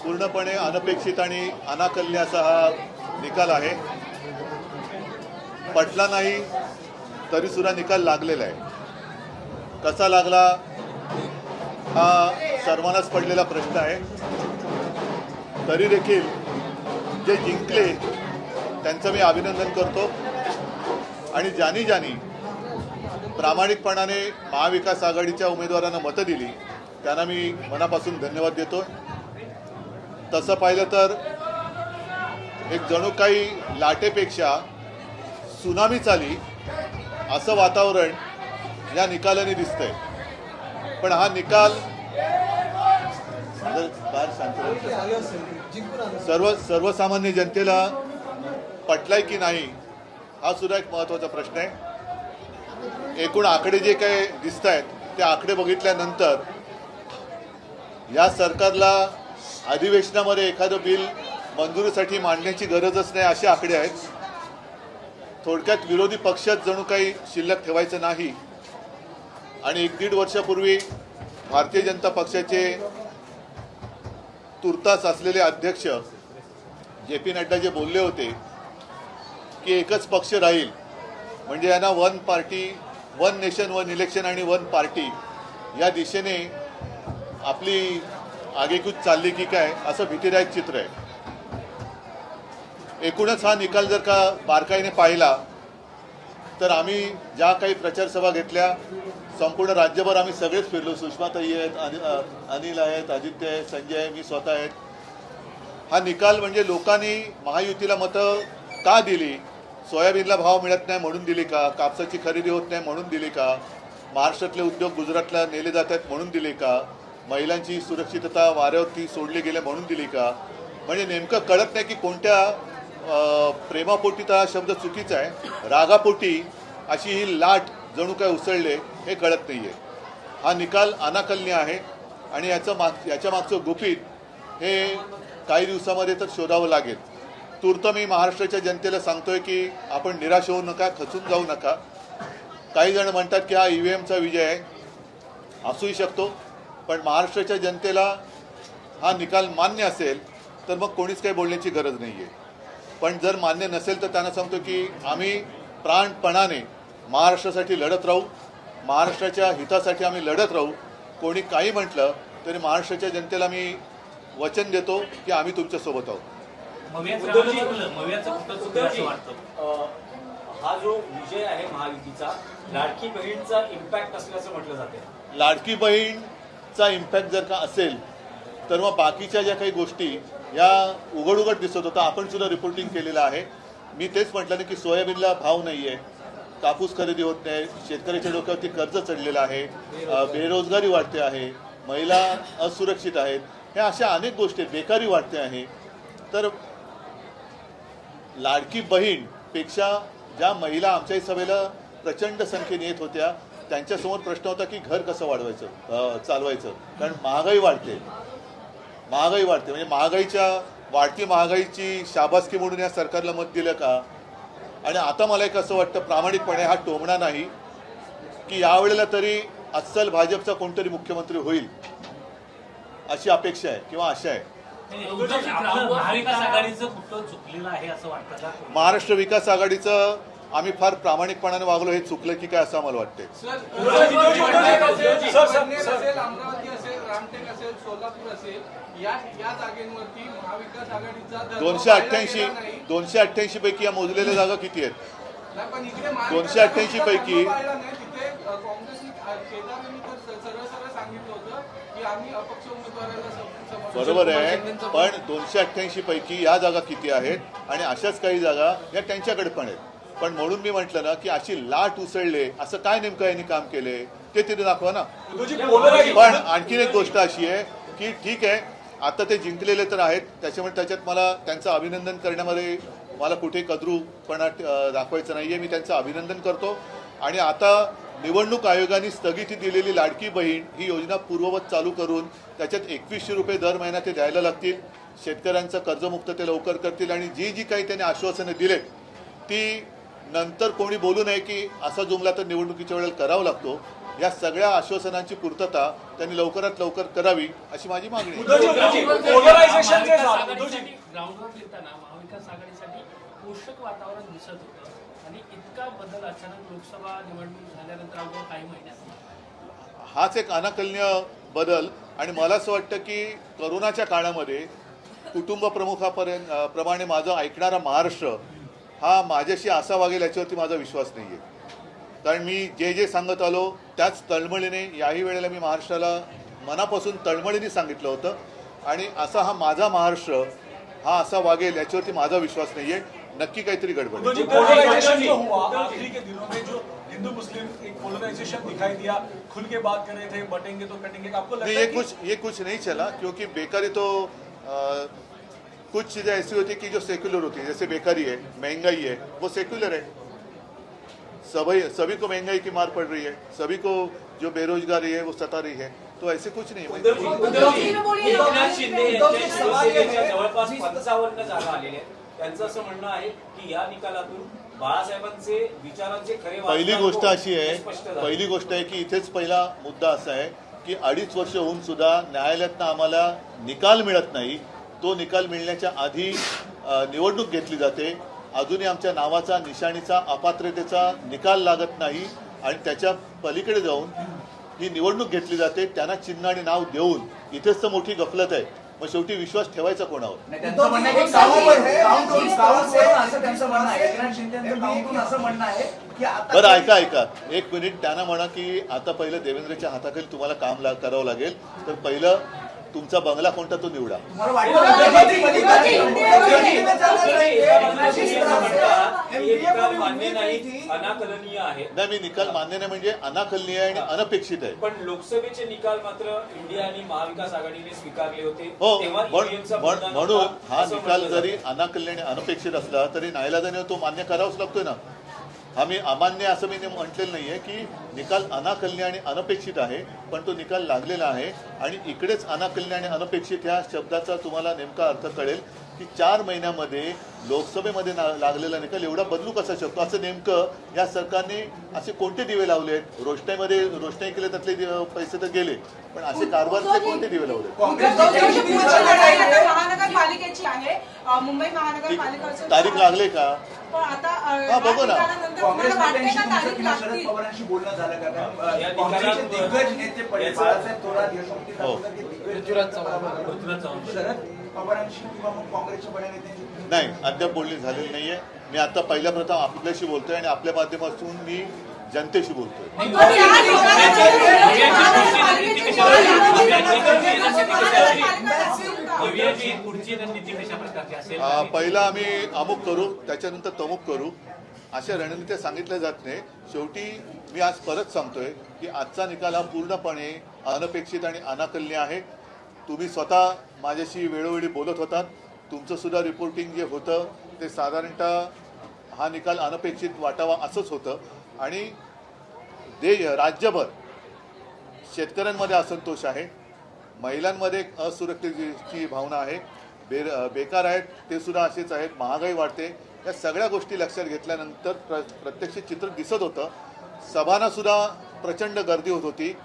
पूर्णपणे अनपेक्षित आणि अनाकलनीय असा हा निकाल आहे। पटला नाही तरी सुद्धा निकाल लागलेला आहे। कसा लागला हा सर्वांनाच पडलेला प्रश्न आहे। तरी देखील जे जिंकले त्यांचं मी अभिनंदन करतो आणि ज्यांनी प्रामाणिकपणाने महाविकास आघाडीच्या उमेदवारांना मतं दिली त्यांना मी मनापासून धन्यवाद देतो। तसं पाहिलं तर एक जणू काही लाटेपेक्षा सुनामीच आली असं वातावरण या निकालाने दिसतंय। पण हा निकाल सर्वसामान्य जनतेला पटलाय की नाही हा सुद्धा एक महत्त्वाचा प्रश्न आहे। एकूण आकडे जे काही दिसत आहेत ते आकडे बघितल्यानंतर या सरकारला अधिवेशनामध्ये एखादं बिल मंजुरीसाठी मांडण्याची गरजच नाही असे आकडे आहेत। थोडक्यात विरोधी पक्षात जणू काही शिल्लक ठेवायचं नाही। आणि 1-1.5 वर्षापूर्वी भारतीय जनता पक्षाचे तुर्तास असलेले अध्यक्ष JP नड्डा जे बोलले होते की एकच पक्ष राहील म्हणजे यांना one party one nation one election आणि वन पार्टी या दिशेने आपली आगेकूच चालली की काय असं भीतीदायक चित्र आहे। एकूणच हा निकाल जर का बारकाईने पाहिला तर आम्ही ज्या काही प्रचार सभा घेतल्या संपूर्ण राज्यभर आम्ही सगळेच फिरलो। सुषमाताई आहेत, अनिल आहेत, आदित्य आहे, संजय आहे, मी स्वतः आहेत। हा निकाल म्हणजे लोकांनी महायुतीला मतं का दिली? सोयाबीनला भाव मिळत नाही म्हणून दिली का? कापसाची खरेदी होत नाही म्हणून दिली का? महाराष्ट्रातले उद्योग गुजरातला नेले जात आहेत म्हणून दिले का? महिलांची सुरक्षितता वाऱ्यावरती सोडली गेले म्हणून दिली का? म्हणजे नेमकं कळत नाही की कोणत्या प्रेमापोटी तर हा शब्द चुकीचा आहे, रागापोटी अशी ही लाट जणू काय उसळले हे कळत नाही आहे। हा निकाल अनाकलनीय आहे आणि याच्या मागचं गुपित हे काही दिवसामध्ये तर शोधावं लागेल। तूर्त मी महाराष्ट्राच्या जनतेला सांगतोय की आपण निराश होऊ नका, खचून जाऊ नका। काही जण म्हणतात की हा EVMचा विजय आहे, असूही शकतो, पण महाराष्ट्राच्या जनतेला हा निकाल मान्य असेल तर मग कोणीच काही बोलण्याची गरज नाही आहे। पण जर मान्य नसेल तर त्यांना सांगतो की आम्ही प्राणपणाने महाराष्ट्रासाठी लढत राहू, महाराष्ट्राच्या हितासाठी आम्ही लढत राहू। कोणी काही म्हटलं तरी महाराष्ट्राच्या जनतेला मी वचन देतो की आम्ही तुमच्यासोबत आहोत। हा जो विजय आहे महायुतीचा लाडकी बहीणचा इम्पॅक्ट असल्याचं म्हटलं जाते। लाडकी बहीणचा इम्पॅक्ट जर का असेल तर मग बाकीच्या ज्या काही गोष्टी या उघड दिसत होता, आपण सुद्धा रिपोर्टिंग केलेलं आहे। मी तेच म्हटलं ना की सोयाबीनला भाव नाही आहे, कापूस खरेदी होत नाही, शेतकऱ्याच्या डोक्यावरती कर्ज चढलेलं आहे, बेरोजगारी वाढते आहे, महिला असुरक्षित आहेत, ह्या अशा अनेक गोष्टी, बेकारी वाढते आहे। तर लाडकी बहीणपेक्षा ज्या महिला आमच्याही सभेला प्रचंड संख्येने येत होत्या त्यांच्यासमोर प्रश्न होता की घर कसं वाढवायचं, चालवायचं, कारण महागाई वाढते म्हणजे वाढती महागाईची शाबासकी म्हणून या सरकारला मत दिलं का? आणि आता मला एक असं वाटतं प्रामाणिकपणे, हा टोमणा नाही, की यावेळेला तरी अस्सल भाजपचा कोणतरी मुख्यमंत्री होईल अशी अपेक्षा आहे किंवा आशा आहे। महाराष्ट्र विकास आघाडीचं आम्ही फार प्रामाणिकपणाने वागलो हे चुकलं की काय असं मला वाटते। 288 पैकी या मोजलेल्या जागा किती आहेत? 288 पैकी बरोबर आहे, पण 288 पैकी या जागा किती आहेत आणि अशाच काही जागा या त्यांच्याकडे पण आहेत। पण म्हणून मी म्हटलं ना की अशी लाट उसळले असं काय नेमकं यांनी काम केले ते तिथे दाखवा ना। पण आणखीन एक गोष्ट अशी आहे की ठीक आहे, आता ते जिंकलेले तर आहेत, त्याच्यामुळे त्याच्यात मला त्यांचं अभिनंदन करण्यामध्ये मला कुठे कद्रूपणा दाखवायचं नाही आहे। मी त्यांचं अभिनंदन करतो आणि आता निवडणूक आयोगाने स्थगिती दिलेली लाडकी बहीण ही योजना पूर्ववत चालू करून त्याच्यात 2100 रुपये दर महिना ते द्यायला लागतील। शेतकऱ्यांचं कर्जमुक्त ते लवकर करतील आणि जी काही त्यांनी आश्वासनं दिलेत ती नंतर कोणी बोलू नये की असा जुमला तर निवडणुकीच्या वेळेला करावा लागतो। या सगळ्या आश्वासनांची पूर्तता त्यांनी लवकरात लवकर करावी अशी माझी मागणी आहे। Registration जे झालं, आघाडीसाठी ग्राउंडवर येताना महाविकास आघाडीसाठी पोषक वातावरण दिसत होतं आणि इतका बदल अचानक लोकसभा निवडणूक झाल्यानंतर अवघ्या काही महिन्यात हाच एक अनाकलनीय बदल. आणि मला असं वाटतं की करोनाच्या काळामध्ये कुटुंब प्रमुखापर्यंत प्रमाणे माझं ऐकणारा महाराष्ट्र हा माझ्याशी असा वागेल याच्यावरती माझा विश्वास नाही आहे. कारण मी जे जे सांगत आलो त्याच तळमळीने याही वेळेला मी महाराष्ट्राला मनापासून तळमळीने सांगितलं होतं. आणि असा हा माझा महाराष्ट्र हा असा वागेल याच्यावरती माझा विश्वास नाही आहे. नक्की काहीतरी गडबड आहे. पोलराइजेशन जो हुआ आखिरी के दिनों में, जो हिंदू मुस्लिम एक पोलराइजेशन दिखाई दिया, खुल के बात कर रहे थे, बटेंगे तो कटेंगे, आपको लगता है ये कुछ नहीं चला क्योंकि बेकारी तो कुछ चीज़ें ऐसी होती कि जो सेक्युलर होती है. जैसे बेकारी है, महंगाई है, वो सेक्युलर है. सभी को महंगाई की मार पड़ रही है, सभी को जो बेरोजगारी है वो सता रही है. तो ऐसे कुछ नहीं है. एकनाथ शिंदे यांच्या शिवसेनेच्या जवळपास 55 जागा आलेल्या आहेत. त्यांचं असं म्हणणं आहे की या निकालातून बाळासाहेबांचे विचारांचे खरे पहिली वास्तव गोष्ट अशी हे आहे, स्पष्ट झालं. पहिली गोष्ट आहे की इथेच पहिला मुद्दा असा आहे की 2.5 वर्ष होऊन सुद्धा न्यायालयातनं आम्हाला निकाल मिळत नाही. तो निकाल मिळण्याच्या आधी निवडणूक घेतली जाते. अजूनही आमच्या नावाचा, निशाणीचा, अपात्रतेचा निकाल लागत नाही. आणि त्याच्या पलीकडे जाऊन ही निवडणूक घेतली जाते. त्यांना चिन्ह आणि नाव देऊन इथेच तर मोठी गफलत आहे. मग शेवटी विश्वास ठेवायचा कोणावर? त्यांचं म्हणणं आहे की काउंटून असं त्यांचं म्हणणं आहे. एकनाथ शिंदेचं काउंटून असं म्हणणं आहे की आता बरं ऐका एक मिनिट. त्यांना म्हणा की आता पहिलं देवेंद्रच्या हाताखाली तुम्हाला काम करावं लागेल. तर पहिलं तुमचा बंगला कोणता तो निवडा. तुम्हाला मान्य नाही, अनाकलनीय आहे. नाही, मी निकाल मान्य नाही म्हणजे अनाकलनीय आहे आणि अनपेक्षित आहे. पण लोकसभेचे निकाल मात्र इंडिया आणि महाविकास आघाडीने स्वीकारले होते. हो, तेव्हा EVM चा मुद्दा म्हणून नव्हता, हा असं निकाल म्हटलं जरी जातं. अनाकलनीय आणि अनपेक्षित असला तरी नाईलाजाने तो मान्य करावाच लागतोय ना. आम्ही अमान्य असं मी म्हटलेलं नाहीये की निकाल अनाकलनीय आणि अनपेक्षित आहे, पण तो निकाल लागलेला आहे. आणि इकडेच अनाकलनीय आणि अनपेक्षित ह्या शब्दाचा तुम्हाला नेमका अर्थ कळेल की 4 महिन्यामध्ये लोकसभेमध्ये लागलेला निकाल एवढा बदलू कसा शकतो. असं नेमकं या सरकारने असे कोणते दिवे लावलेत? रोषणाई केले त्यातले पैसे तर गेले, पण असे कारभारचे कोणते दिवे लावले? महानगरपालिकेची आहे, मुंबई महानगरपालिका तारीख लागले का? पण आता हा, बघू ना. काँग्रेस वाटते का नेत्यांशी तारीख किंवा शरद लागतील? पवारांशी बोलणं झालं का? कारण या काँग्रेसचे निकालात दिग्गज नेते बाळासाहेब थोरात, यशवंती हो. ठाकूर हे दिग्गज शरद पवारांशी किंवा मग काँग्रेसच्या बड्या नेत्यांशी नाही, अद्याप बोलणी झालेली नाहीये. मी आता पहिल्या प्रथम आपल्याशी बोलतोय आणि आपल्या माध्यमातून मी जनतेशी बोलतोय. पहिला आम्ही अमुक करू, त्याच्यानंतर तमुक करू, अशा रणनीत्या सांगितल्या जात नाही. शेवटी मी आज परत सांगतोय की आजचा निकाल हा पूर्णपणे अनपेक्षित आणि अनाकलनीय आहे. तुम्ही स्वतः माझ्याशी वेळोवेळी बोलत होतात. तुमचं सुद्धा रिपोर्टिंग जे होतं ते साधारणतः हा निकाल अनपेक्षित वाटावा असंच होतं. आणि राज्यभर शेतकऱ्यांमध्ये असंतोष आहे, महिलांमध्ये एक असुरक्षिततेची भावना आहे, बेकार आहेत ते सुद्धा असेच आहेत, महागाई वाढते. या सगळ्या गोष्टी लक्षात घेतल्यानंतर प्रत्यक्ष चित्र दिसत होतं. सभांना सुद्धा प्रचंड गर्दी होत होती.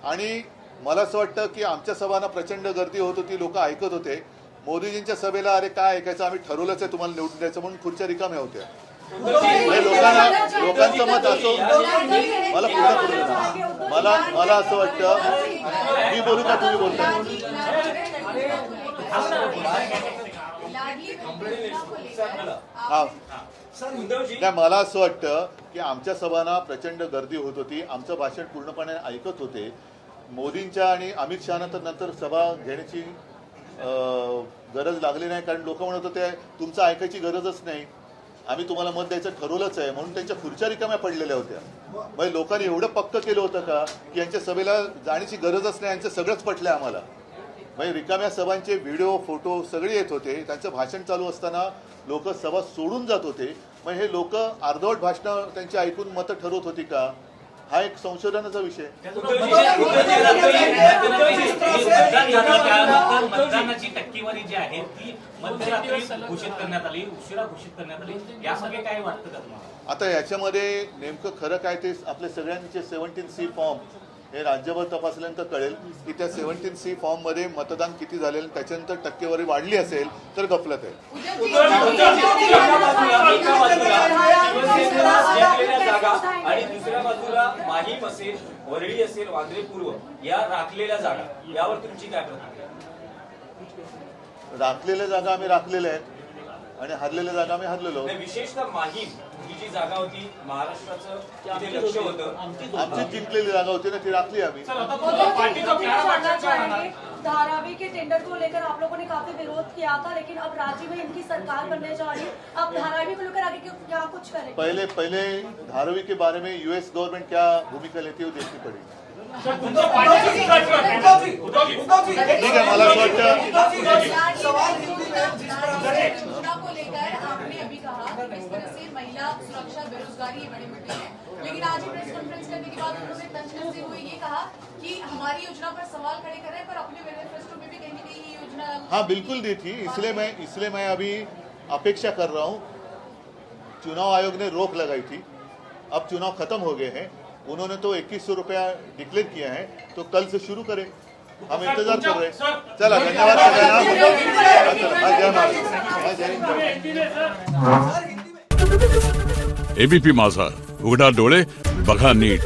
आणि मला असं वाटतं की आमच्या सभांना प्रचंड गर्दी होत होती, लोक ऐकत होते. मोदीजींच्या सभेला अरे काय ऐकायचं, आम्ही ठरवलंच आहे तुम्हाला निवडून द्यायचं म्हणून खुर्च्या रिकाम्या होत्या. लोकांचं मत असो, मला पूर्ण करू द्या. मला असं वाटतं, मी बोलू का तुम्ही बोलताय? हा, नाही, मला असं वाटतं की आमच्या सभांना प्रचंड गर्दी होत होती. आमचं भाषण पूर्णपणे ऐकत होते. मोदींच्या आणि अमित शहाना तर नंतर सभा घेण्याची गरज लागली नाही, कारण लोक म्हणत होते तुमचं ऐकायची गरजच नाही, आम्ही तुम्हाला मत द्यायचं ठरवलंच आहे, म्हणून त्यांच्या खुर्च्या रिकाम्या पडलेल्या होत्या. मग लोकांनी एवढं पक्क केलं होतं का की यांच्या सभेला जाण्याची गरजच नाही, यांचं सगळंच पटलं आम्हाला. म्हणजे रिकाम्या सभांचे व्हिडिओ, फोटो सगळे येत होते. त्यांचं भाषण चालू असताना लोक सभा सोडून जात होते. मग हे लोक अर्धवट भाषणं त्यांची ऐकून मतं ठरवत होती का? हा एक संशोधनाचा विषय. मतदानाची टक्केवारी जी आहे ती मध्यरात्री घोषित करण्यात आली, उशिरा घोषित करण्यात आली. यासाठी काय वाटतं का तुम्हाला? आता याच्यामध्ये नेमकं खरं काय ते आपले सगळ्यांचे 17C फॉर्म हे राज्यभर तपासल्यानंतर कळेल की त्या 17C फॉर्ममध्ये मतदान किती झालेलं, त्याच्यानंतर टक्केवारी वाढली असेल तर गफलत आहे. एका बाजूला शिवसेनेला जिंकलेल्या जागा आणि दुसऱ्या बाजूला माहीम असेल, वरळी असेल, वांद्रे पूर्व या राखलेल्या जागा, यावर तुमची काय प्रतिक्रिया? राखलेल्या जागा आम्ही राखलेल्या आहेत आणि हरलेल्या जागा आम्ही हरलेलो आहोत. नाही, विशेषतः माहीम ही जी जागा होती, महाराष्ट्राचं तिथे लक्ष होतं. आमची जिंकलेली जागा होती ना, ती राखली आम्ही. धारावी के टेंडर को लेकर आप लोगों ने काफी विरोध किया था, लेकिन अब राज्य में इनकी सरकार बनने जा रही है, अब धारावी को लेकर आगे क्या कुछ करें? पहले धारावी के बारे में यूएस गवर्नमेंट क्या भूमिका लेती है वो देखनी पड़ेगी. ठीक है, मला असं वाटतं योजना को लेकर आपने अभी कहा कि किस तरह से महिला सुरक्षा बेरोजगारी ये बड़े मुद्दे हैं, लेकिन आज ही प्रेस कॉन्फ्रेंस करने के बाद उन्होंने तंज कसते हुए ये कहा कि हमारी योजना पर सवाल खड़े कर रहे हैं, पर अपने मैनिफेस्टो में भी कहीं न कहीं ये योजना हाँ बिल्कुल दी थी, इसलिए मैं अभी अपेक्षा कर रहा हूँ. चुनाव आयोग ने रोक लगाई थी, अब चुनाव खत्म हो गए हैं, उन्होंने तो 2100 रुपया डिक्लेयर किया है, तो कल से शुरू करें. हम इंतजार कर रहे हैं. चला, धन्यवाद सगळ्यांना. जय महाराष्ट्र. जय हिंद. एबीपी माझा, उघडा डोळे बघा नीट.